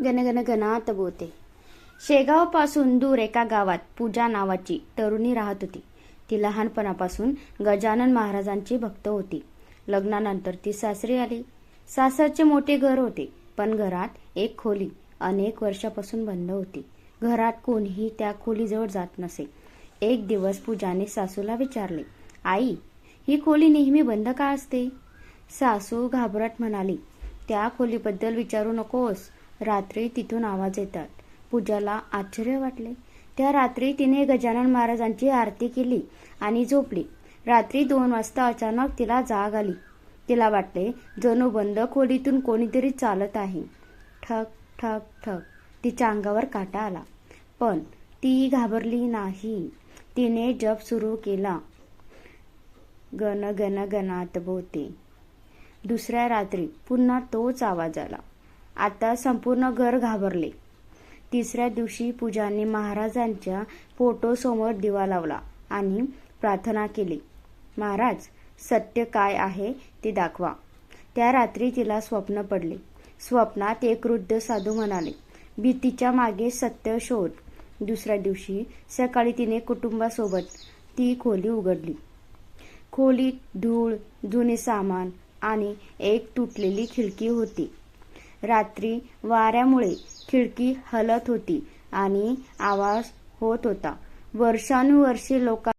गणगण गणात बोते. शेगावपासून दूर एका गावात पूजा नावाची तरुणी राहत होती. ती लहानपणापासून गजानन महाराजांची भक्त होती. लग्नानंतर ती सासरी आली. सासरचे मोठे घर होते, पण घरात एक खोली अनेक वर्षापासून बंद होती. घरात कोणीही त्या खोलीजवळ जात नसे. एक दिवस पूजाने सासूला विचारले, आई, ही खोली नेहमी बंद का असते? सासू घाबरट म्हणाली, त्या खोलीबद्दल विचारू नकोस. रात्री तिथून आवाज येतात. पूजाला आश्चर्य वाटले. त्या रात्री तिने गजानन महाराजांची आरती केली आणि झोपली. रात्री 2 वाजता अचानक तिला जाग आली. तिला वाटले जणू बंद खोलीतून कोणीतरी चालत आहे. ठक ठक ठक. तिच्या अंगावर काटा आला, पण ती घाबरली नाही. तिने जप सुरू केला, गण गण गणात बोते. दुसऱ्या रात्री पुन्हा तोच आवाज आला. आता संपूर्ण घर घाबरले. तिसऱ्या दिवशी पूजाने महाराजांच्या फोटोसमोर दिवा लावला आणि प्रार्थना केली, महाराज, सत्य काय आहे ते दाखवा. त्या रात्री तिला स्वप्न पडले. स्वप्नात एक वृद्ध साधू म्हणाले, भीतीच्या मागे सत्य शोध. दुसऱ्या दिवशी सकाळी तिने कुटुंबासोबत ती खोली उघडली. खोलीत धूळ, जुने सामान आणि एक तुटलेली खिडकी होती. रात्री वाऱ्यामुळे खिडकी हलत होती आणि आवाज होत होता. वर्षानुवर्षे लोकांना